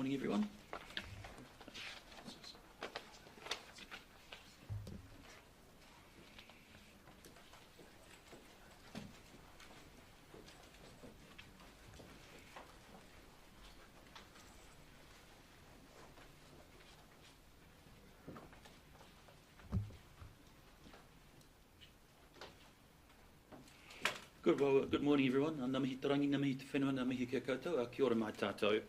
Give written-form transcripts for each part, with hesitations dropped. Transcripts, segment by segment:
morning, everyone. Good morning, everyone. Namahi tarangi, namahi te whenua, namahi kia koutou, kia ora mai tātou.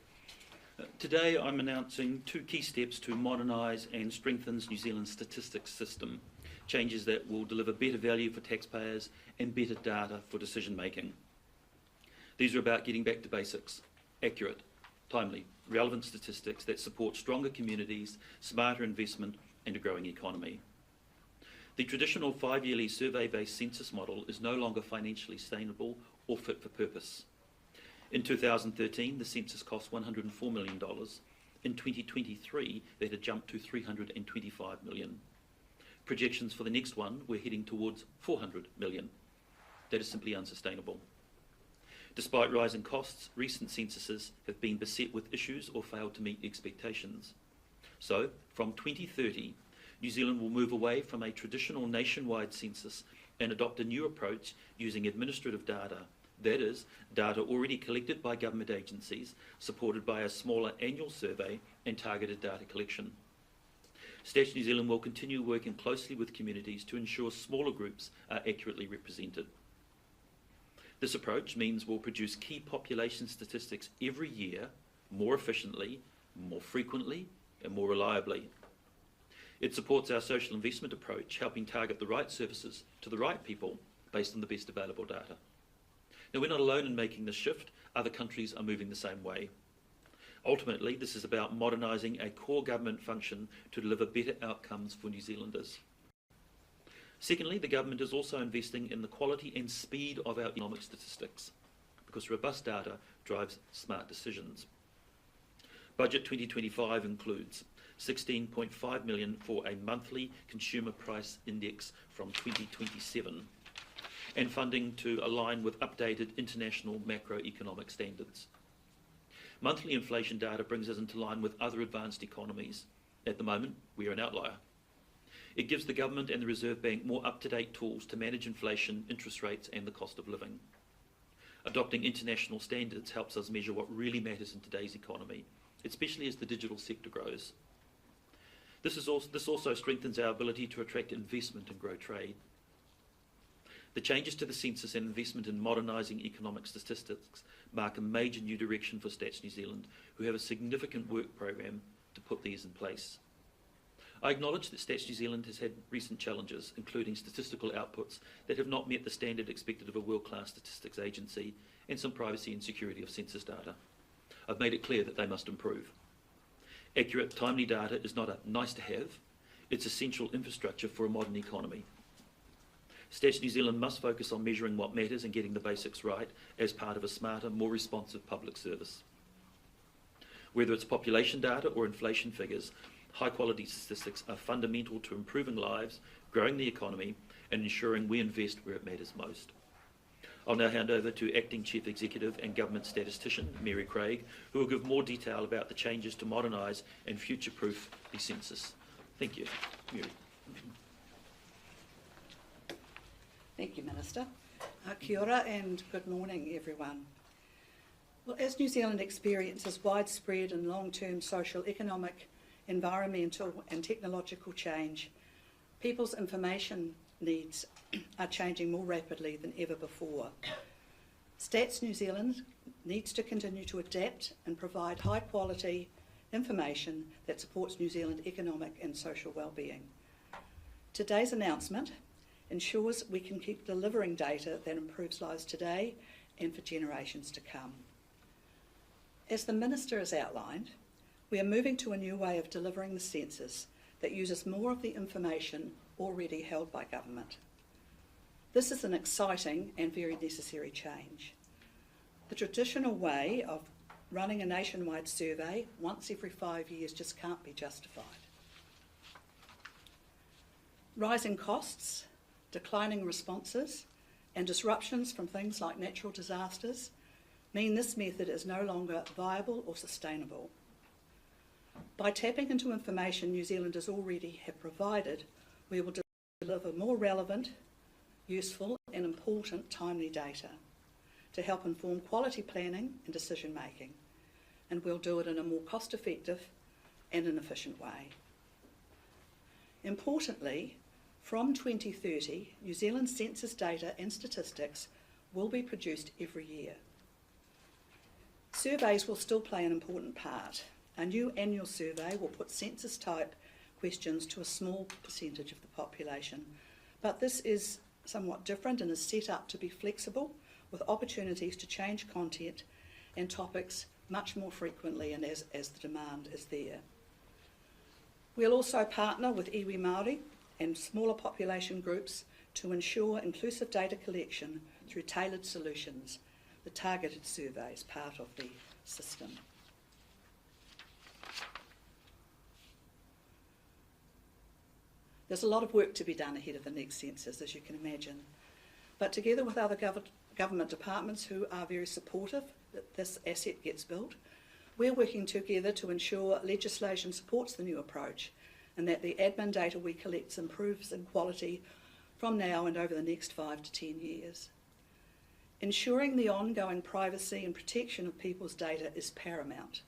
Today I'm announcing two key steps to modernise and strengthen New Zealand's statistics system, changes that will deliver better value for taxpayers and better data for decision making. These are about getting back to basics, accurate, timely, relevant statistics that support stronger communities, smarter investment and a growing economy. The traditional 5-yearly survey-based census model is no longer financially sustainable or fit for purpose. In 2013, the census cost $104 million. In 2023, that had jumped to $325 million. Projections for the next one were heading towards $400 million. That is simply unsustainable. Despite rising costs, recent censuses have been beset with issues or failed to meet expectations. So, from 2030, New Zealand will move away from a traditional nationwide census and adopt a new approach using administrative data, that is, data already collected by government agencies, supported by a smaller annual survey and targeted data collection. Stats New Zealand will continue working closely with communities to ensure smaller groups are accurately represented. This approach means we'll produce key population statistics every year, more efficiently, more frequently, and more reliably. It supports our social investment approach, helping target the right services to the right people based on the best available data. Now, we're not alone in making this shift. Other countries are moving the same way. Ultimately, this is about modernising a core government function to deliver better outcomes for New Zealanders. Secondly, the government is also investing in the quality and speed of our economic statistics, because robust data drives smart decisions. Budget 2025 includes $16.5 million for a monthly consumer price index from 2027 and funding to align with updated international macroeconomic standards. Monthly inflation data brings us into line with other advanced economies. At the moment, we are an outlier. It gives the government and the Reserve Bank more up-to-date tools to manage inflation, interest rates and the cost of living. Adopting international standards helps us measure what really matters in today's economy, especially as the digital sector grows. This also strengthens our ability to attract investment and grow trade. The changes to the census and investment in modernising economic statistics mark a major new direction for Stats New Zealand, who have a significant work programme to put these in place. I acknowledge that Stats New Zealand has had recent challenges, including statistical outputs that have not met the standard expected of a world-class statistics agency and some privacy and security of census data. I've made it clear that they must improve. Accurate, timely data is not a nice-to-have, it's essential infrastructure for a modern economy. Stats New Zealand must focus on measuring what matters and getting the basics right as part of a smarter, more responsive public service. Whether it's population data or inflation figures, high-quality statistics are fundamental to improving lives, growing the economy, and ensuring we invest where it matters most. I'll now hand over to Acting Chief Executive and Government Statistician, Mary Craig, who will give more detail about the changes to modernise and future-proof the census. Thank you. Mary. Thank you, Minister. Kia ora and good morning, everyone. Well, as New Zealand experiences widespread and long-term social, economic, environmental and technological change, people's information needs are changing more rapidly than ever before. Stats New Zealand needs to continue to adapt and provide high quality information that supports New Zealand economic and social wellbeing. Today's announcement ensures we can keep delivering data that improves lives today and for generations to come. As the Minister has outlined, we are moving to a new way of delivering the census that uses more of the information already held by government. This is an exciting and very necessary change. The traditional way of running a nationwide survey once every 5 years just can't be justified. Rising costs, declining responses, and disruptions from things like natural disasters mean this method is no longer viable or sustainable. By tapping into information New Zealanders already have provided, we will deliver more relevant, useful and important timely data to help inform quality planning and decision making, and we'll do it in a more cost-effective and an efficient way. Importantly, from 2030, New Zealand's census data and statistics will be produced every year. Surveys will still play an important part. A new annual survey will put census-type questions to a small percentage of the population, but this is somewhat different and is set up to be flexible, with opportunities to change content and topics much more frequently and as the demand is there. We'll also partner with iwi Māori and smaller population groups to ensure inclusive data collection through tailored solutions, the targeted surveys part of the system. There's a lot of work to be done ahead of the next census, as you can imagine, but together with other government departments who are very supportive that this asset gets built, we're working together to ensure legislation supports the new approach and that the admin data we collect improves in quality from now and over the next 5 to 10 years. Ensuring the ongoing privacy and protection of people's data is paramount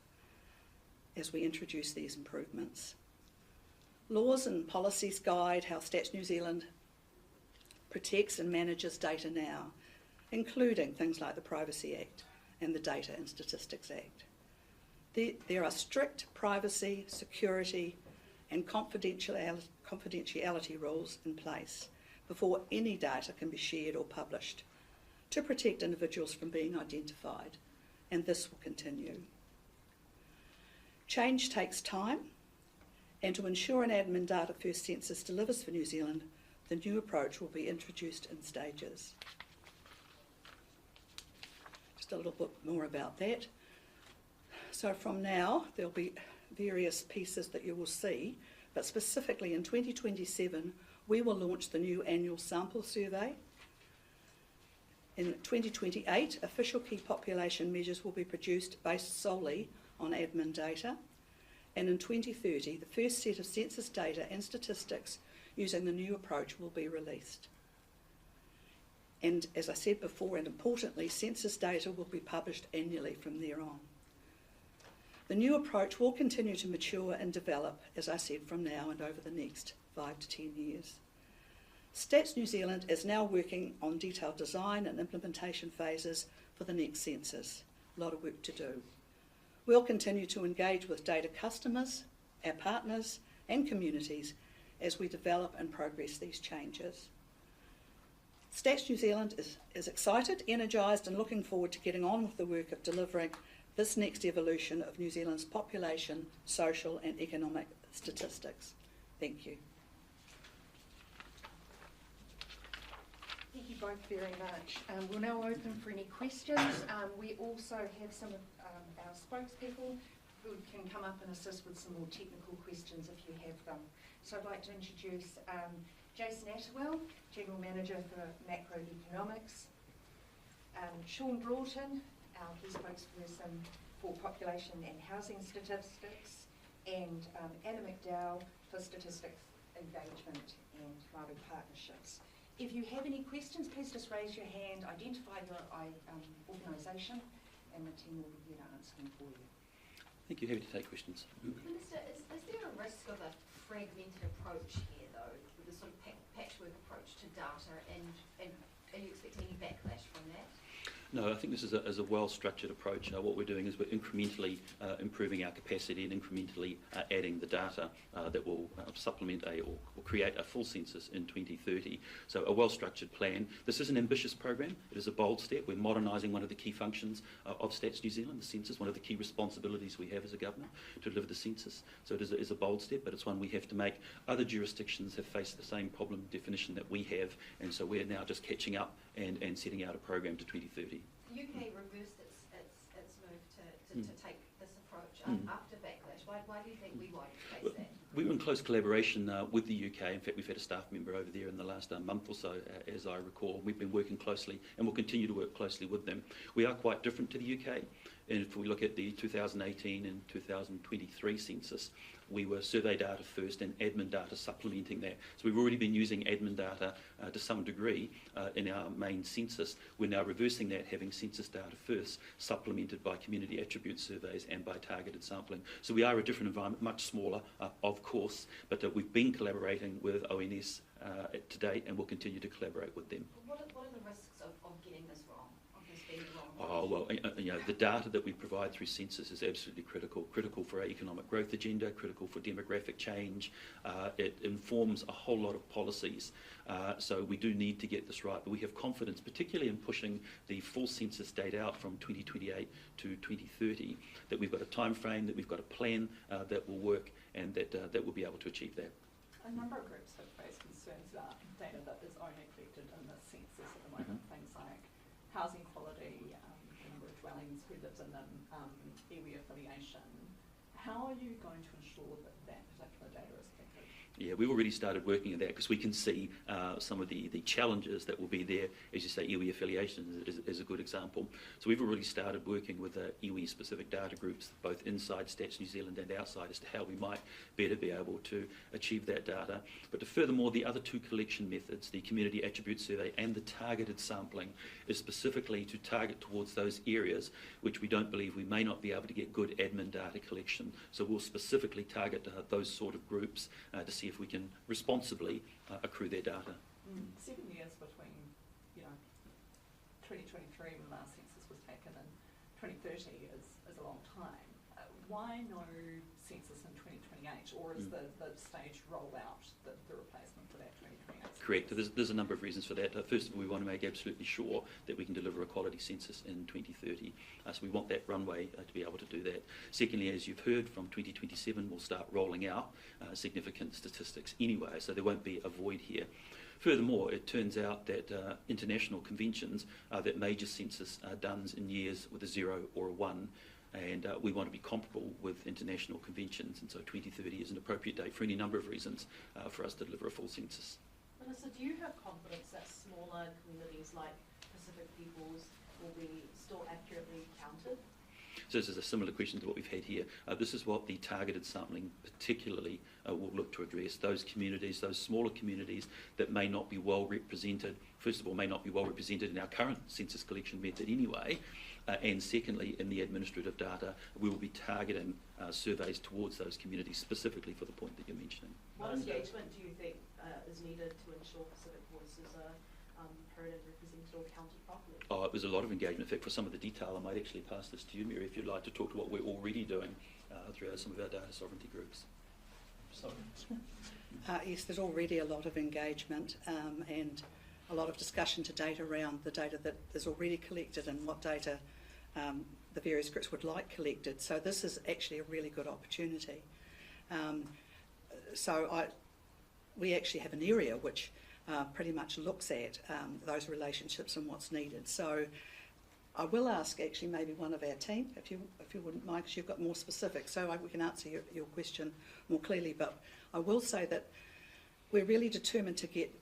as we introduce these improvements. Laws and policies guide how Stats New Zealand protects and manages data now, including things like the Privacy Act and the Data and Statistics Act. There are strict privacy, security and confidentiality rules in place before any data can be shared or published to protect individuals from being identified, and this will continue. Change takes time, and to ensure an admin data first census delivers for New Zealand, the new approach will be introduced in stages. Just a little bit more about that. So from now, there'll be various pieces that you will see, but specifically in 2027, we will launch the new annual sample survey. In 2028, official key population measures will be produced based solely on admin data. And in 2030, the first set of census data and statistics using the new approach will be released. And as I said before, and importantly, census data will be published annually from there on. The new approach will continue to mature and develop, as I said, from now and over the next 5 to 10 years. Stats New Zealand is now working on detailed design and implementation phases for the next census. A lot of work to do. We'll continue to engage with data customers, our partners and communities as we develop and progress these changes. Stats New Zealand is excited, energised and looking forward to getting on with the work of delivering this next evolution of New Zealand's population, social and economic statistics. Thank you. Thank you both very much. We'll now open for any questions. We also have some of our spokespeople who can come up and assist with some more technical questions if you have them. So I'd like to introduce Jason Attewell, General Manager for Macroeconomics, Sean Broughton, our key spokesperson for Population and Housing Statistics, and Anna McDowell for Statistics, Engagement and Māori Partnerships. If you have any questions, please just raise your hand, identify your organisation, and the team will be here to answer them for you. Thank you. Happy to take questions. Minister, is there a risk of a fragmented approach here, though, with a sort of patchwork approach to data, and are you expecting any backlash from that? No, I think this is a well-structured approach. What we're doing is we're incrementally improving our capacity and incrementally adding the data that will supplement or create a full census in 2030. So a well-structured plan. This is an ambitious program. It is a bold step. We're modernising one of the key functions of Stats New Zealand, the census, one of the key responsibilities we have as a government to deliver the census. So it is a bold step, but it's one we have to make. Other jurisdictions have faced the same problem definition that we have, and so we're now just catching up and setting out a program to 2030. The UK reversed its move to take this approach after backlash. Why do you think we won't face that? We were in close collaboration with the UK. In fact, we've had a staff member over there in the last month or so, as I recall. We've been working closely and will continue to work closely with them. We are quite different to the UK. And if we look at the 2018 and 2023 census, we were survey data first and admin data supplementing that. So we've already been using admin data to some degree in our main census. We're now reversing that, having census data first, supplemented by community attribute surveys and by targeted sampling. So we are a different environment, much smaller, of course, but we've been collaborating with ONS to date and will continue to collaborate with them. What are the risks of getting this wrong, of this being the wrong? Oh, well, the data that we provide through census is absolutely critical for our economic growth agenda, critical for demographic change. It informs a whole lot of policies. So we do need to get this right, but we have confidence, particularly in pushing the full census date out from 2028 to 2030, that we've got a time frame, that we've got a plan that will work, and that we'll be able to achieve that. A number of groups have raised concerns about data that is only collected in the census at the moment, things like housing quality, the number of dwellings, who lives in them, iwi affiliation. How are you going to ensure that that particular data is collected? Yeah, we've already started working on that because we can see some of the challenges that will be there. As you say, iwi affiliation is a good example. So we've already started working with iwi-specific data groups, both inside Stats New Zealand and outside, as to how we might better be able to achieve that data. But furthermore, the other two collection methods, the community attribute survey and the targeted sampling, is specifically to target towards those areas which we don't believe we may not be able to get good admin data collection. So we'll specifically target those sort of groups to see if we can responsibly accrue their data. 7 years between, 2023 when the last census was taken and 2030 is a long time. Why no census in 2028, or is the stage rollout the replacement for that 2028 census? Correct. There's a number of reasons for that. First of all, we want to make absolutely sure that we can deliver a quality census in 2030. So we want that runway to be able to do that. Secondly, as you've heard, from 2027 we'll start rolling out significant statistics anyway, so there won't be a void here. Furthermore, it turns out that international conventions that major census are done in years with a 0 or a 1, and we want to be comparable with international conventions, and so 2030 is an appropriate date for any number of reasons for us to deliver a full census. Melissa, do you have confidence that smaller communities like Pacific Peoples will be still accurately counted? So this is a similar question to what we've had here. This is what the targeted sampling particularly will look to address. Those communities, those smaller communities that may not be well represented, first of all, may not be well represented in our current census collection method anyway, and secondly, in the administrative data, we will be targeting surveys towards those communities specifically for the point that you're mentioning. What engagement do you think is needed to ensure Pacific voices are heard and represented or counted properly? Oh, it was a lot of engagement. In fact, for some of the detail, I might actually pass this to you, Mary, if you'd like to talk to what we're already doing through some of our data sovereignty groups. Yes, there's already a lot of engagement and a lot of discussion to date around the data that is already collected and what data the various groups would like collected. So this is actually a really good opportunity. We actually have an area which pretty much looks at those relationships and what's needed. So I will ask actually maybe one of our team, if you wouldn't mind, because you've got more specifics, so we can answer your question more clearly. But I will say that we're really determined to get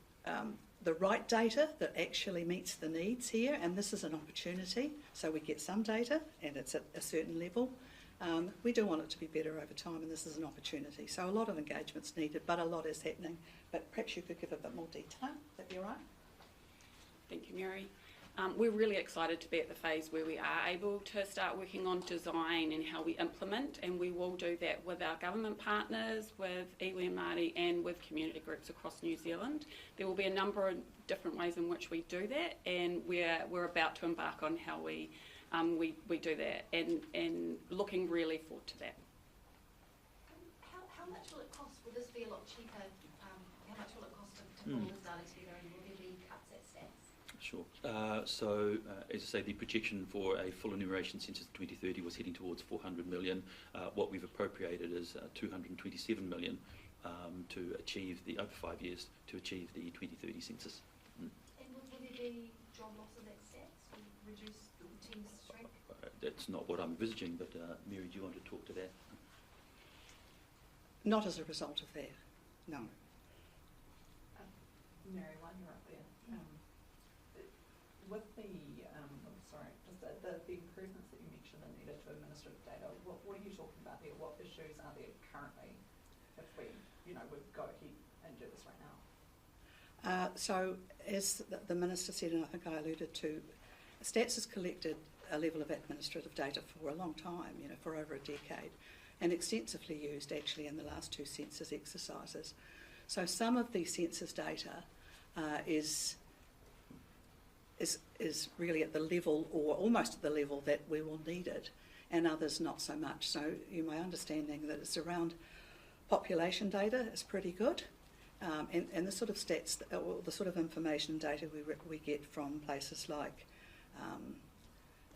the right data that actually meets the needs here, and this is an opportunity. So we get some data, and it's at a certain level. We do want it to be better over time, and this is an opportunity. So a lot of engagement's needed, but a lot is happening. But perhaps you could give a bit more detail. Would that be all right? Thank you, Mary. We're really excited to be at the phase where we are able to start working on design and how we implement, and we will do that with our government partners, with iwi and Māori, and with community groups across New Zealand. There will be a number of different ways in which we do that, and we're about to embark on how we do that, and looking really forward to that. How much will it cost? Will this be a lot cheaper? How much will it cost to pull this data together, and will there be cuts at stats? Sure. So, as I say, the projection for a full enumeration census in 2030 was heading towards 400 million. What we've appropriated is 227 million to achieve over 5 years to achieve the 2030 census. And will there be job losses at stats? Will reduce teams shrink? That's not what I'm envisaging, but Mary, do you want to talk to that? Not as a result of that, no. Mary, while you're up there, with the improvements that you mentioned are needed to administrative data, what are you talking about there? What issues are there currently if we, would go ahead and do this right now? So as the Minister said, and I think I alluded to, Stats has collected a level of administrative data for a long time, for over a decade, and extensively used actually in the last 2 census exercises. So some of the census data is really at the level, or almost at the level that we will need it, and others not so much. So my understanding that it's around population data is pretty good, and the sort of stats, or the sort of information data we get from places like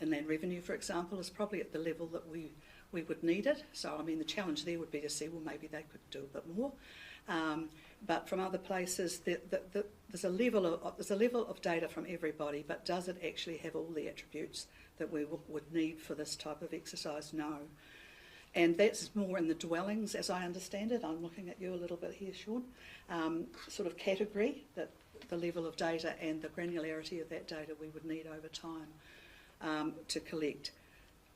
inland revenue, for example, is probably at the level that we would need it. So the challenge there would be to see, well, maybe they could do a bit more. But from other places, there's a level of data from everybody, but does it actually have all the attributes that we would need for this type of exercise? No. And that's more in the dwellings, as I understand it. I'm looking at you a little bit here, Sean. Sort of category, that the level of data and the granularity of that data we would need over time to collect.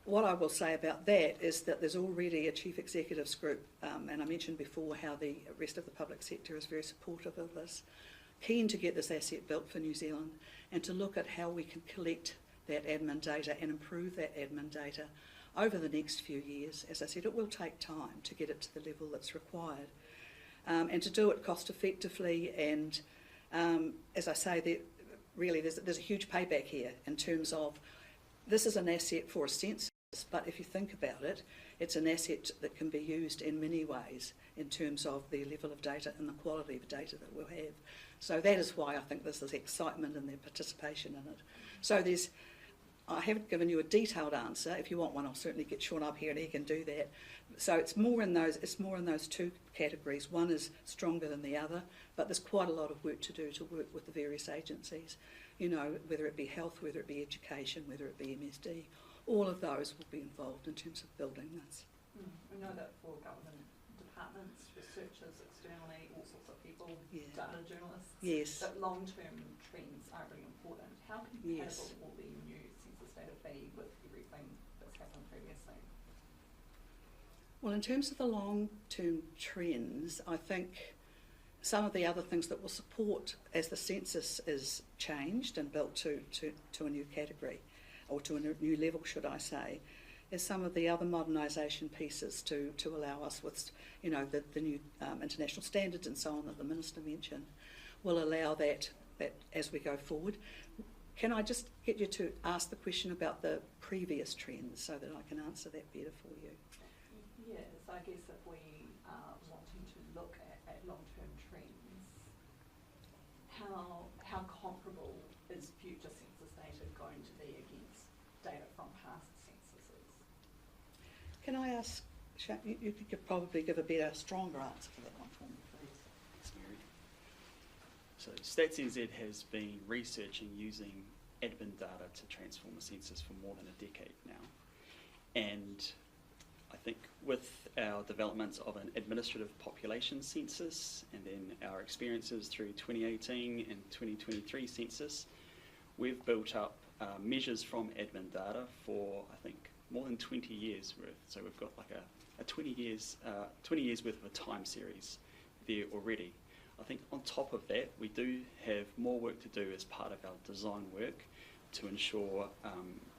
What I will say about that is that there's already a Chief Executives group, and I mentioned before how the rest of the public sector is very supportive of this, keen to get this asset built for New Zealand and to look at how we can collect that admin data and improve that admin data over the next few years. As I said, it will take time to get it to the level that's required, and to do it cost effectively. And as I say, there's a huge payback here in terms of this is an asset for a census, but if you think about it, it's an asset that can be used in many ways in terms of the level of data and the quality of data that we'll have. So that is why I think there's this excitement and their participation in it. So I haven't given you a detailed answer. If you want one, I'll certainly get Sean up here and he can do that. So it's more in those 2 categories. One is stronger than the other, but there's quite a lot of work to do to work with the various agencies, whether it be health, whether it be education, whether it be MSD. All of those will be involved in terms of building this. We know that for government departments, researchers externally, all sorts of people, data journalists, that long-term trends are really important. How compatible will the new census data be with everything that's happened previously? Well, in terms of the long-term trends, I think some of the other things that will support as the census is changed and built to a new category, or to a new level, should I say, is some of the other modernisation pieces to allow us with, the new international standards and so on that the Minister mentioned, will allow that as we go forward. Can I just get you to ask the question about the previous trends so that I can answer that better for you? Yes, I guess if we are wanting to look at long-term trends, how comparable is future census data going to be against data from past censuses? Can I ask, you could probably give a better, stronger answer for that one for me, please. Thanks, Mary. So StatsNZ has been researching using admin data to transform a census for more than a decade now. And I think with our developments of an administrative population census and then our experiences through 2018 and 2023 census, we've built up measures from admin data for, I think, more than 20 years worth. So we've got like a 20 years worth of a time series there already. I think on top of that, we do have more work to do as part of our design work to ensure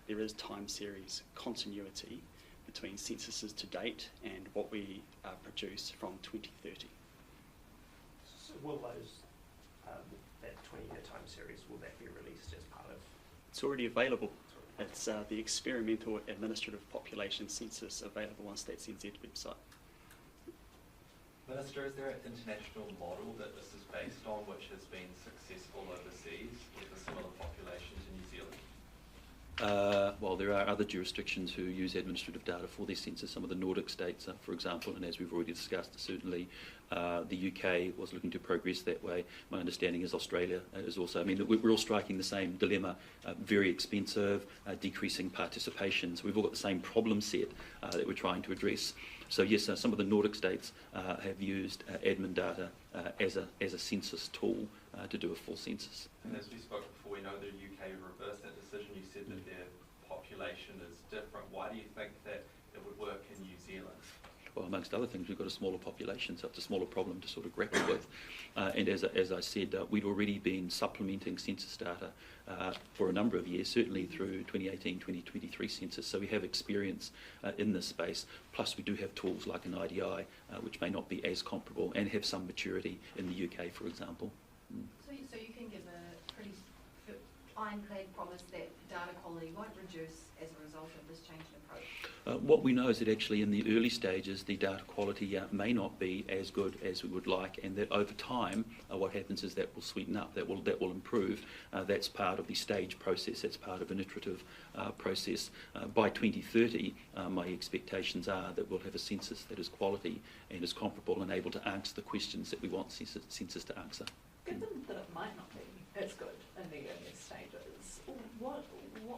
there is time series continuity between censuses to date and what we produce from 2030. So will those, that 20-year time series, will that be released as part of? It's already available. It's the experimental administrative population census available on StatsNZ website. Minister, is there an international model that this is based on which has been successful overseas with a similar population to New Zealand? Well, there are other jurisdictions who use administrative data for their census. Some of the Nordic states, for example, and as we've already discussed, certainly the UK was looking to progress that way. My understanding is Australia is also. I mean, we're all striking the same dilemma: very expensive, decreasing participation. So we've all got the same problem set that we're trying to address. So yes, some of the Nordic states have used admin data as a census tool to do a full census. And as we spoke before, we know the UK reversed that decision. You said that their population population is different. Why do you think that it would work in New Zealand? Well, amongst other things, we've got a smaller population, so it's a smaller problem to sort of grapple with. And as I said, we'd already been supplementing census data for a number of years, certainly through 2018-2023 census, so we have experience in this space. Plus, we do have tools like an IDI, which may not be as comparable and have some maturity in the UK, for example. So you can give a pretty ironclad promise that data quality won't reduce as a result of this change in approach? What we know is that actually in the early stages the data quality may not be as good as we would like, and that over time what happens is that will sweeten up, that will improve. That's part of the stage process, that's part of an iterative process. By 2030 my expectations are that we'll have a census that is quality and is comparable and able to answer the questions that we want census to answer. Given that it might not be as good in the early stages, what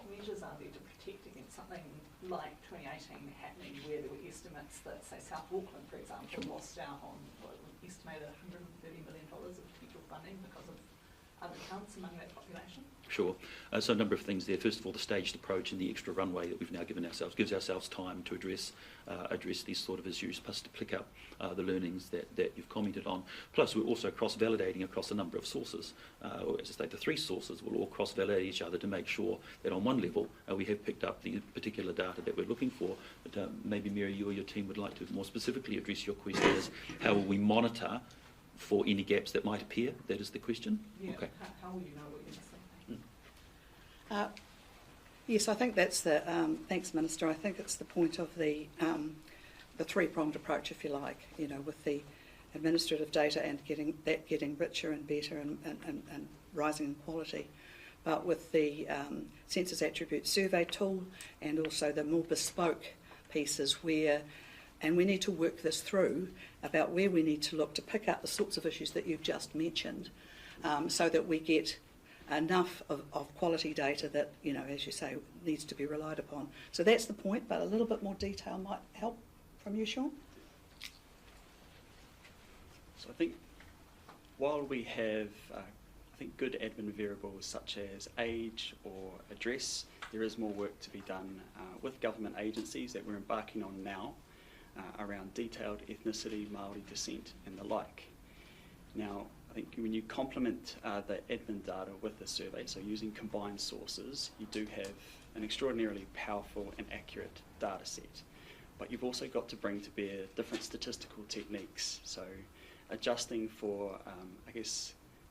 measures are there to protect against something like 2018 happening, where there were estimates that, say, South Auckland, for example, lost out on estimated $130 million of potential funding because of undercounts among that population? Sure. So a number of things there. First of all, the staged approach and the extra runway that we've now given ourselves gives ourselves time to address these sort of issues, plus to pick up the learnings that you've commented on. Plus, we're also cross-validating across a number of sources. Or as I say, the three sources will all cross-validate each other to make sure that on one level we have picked up the particular data that we're looking for. But maybe, Mary, you or your team would like to more specifically address your question as how will we monitor for any gaps that might appear? That is the question? Yeah. Okay. How will you know what you're missing? Yes, I think that's the, thanks Minister, I think it's the point of the three-pronged approach, if you like, you know, with the administrative data and getting richer and better and rising in quality, but with the census attribute survey tool and also the more bespoke pieces where, and we need to work this through about where we need to look to pick up the sorts of issues that you've just mentioned, so that we get enough of quality data that, you know, as you say, needs to be relied upon. So that's the point, but a little bit more detail might help from you, Sean. So I think while we have good admin variables such as age or address, there is more work to be done with government agencies that we're embarking on now around detailed ethnicity, Māori descent and the like. Now, I think when you complement the admin data with the survey, so using combined sources, you do have an extraordinarily powerful and accurate data set. But you've also got to bring to bear different statistical techniques, so adjusting for,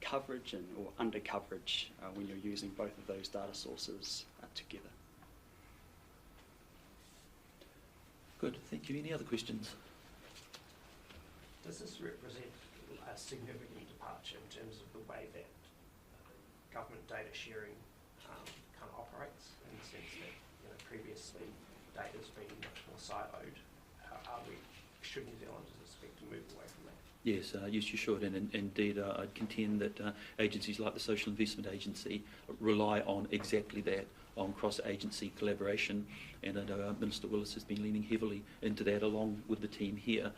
coverage or under coverage when you're using both of those data sources together. Good, thank you. Any other questions? Does this represent a significant departure in terms of the way that government data sharing kind of operates, in the sense that, you know, previously data's been much more siloed? Should New Zealanders expect to move away from that? Yes, yes, you should, and indeed I'd contend that agencies like the Social Investment Agency rely on exactly that, on cross-agency collaboration, and I know Minister Willis has been leaning heavily into that along with the team here.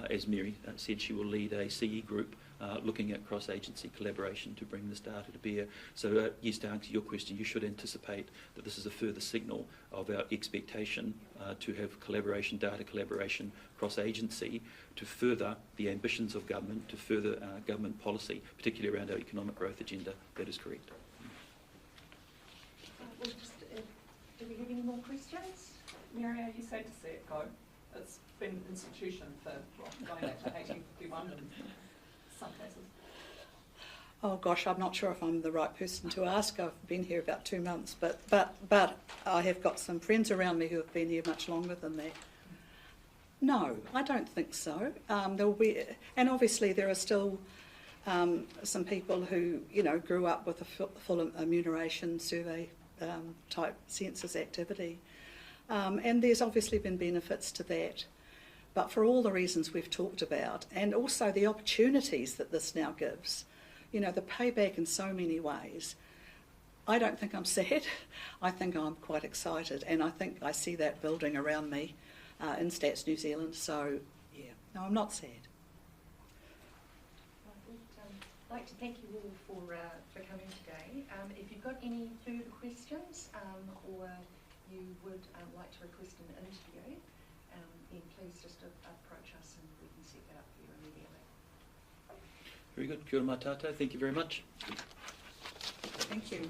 As Mary said, she will lead a CE group looking at cross-agency collaboration to bring this data to bear. So yes, to answer your question, you should anticipate that this is a further signal of our expectation to have collaboration, data collaboration, cross-agency, to further the ambitions of government, to further government policy, particularly around our economic growth agenda. That is correct. Do we have any more questions? Mary, are you sad to see it go? It's been an institution for, going back to 1851 in some cases. Oh gosh, I'm not sure if I'm the right person to ask. I've been here about 2 months, but I have got some friends around me who have been here much longer than that. No, I don't think so. There will be, and obviously there are still some people who, you know, grew up with a full enumeration survey type census activity, and there's obviously been benefits to that. But for all the reasons we've talked about, and also the opportunities that this now gives, you know, the payback in so many ways, I don't think I'm sad. I think I'm quite excited, and I think I see that building around me in Stats New Zealand. So, yeah, no, I'm not sad. I'd like to thank you all for coming today. If you've got any further questions or you would like to request an interview, then please just approach us and we can set that up for you immediately. Very good. Kia ora mātātou. Thank you very much. Thank you.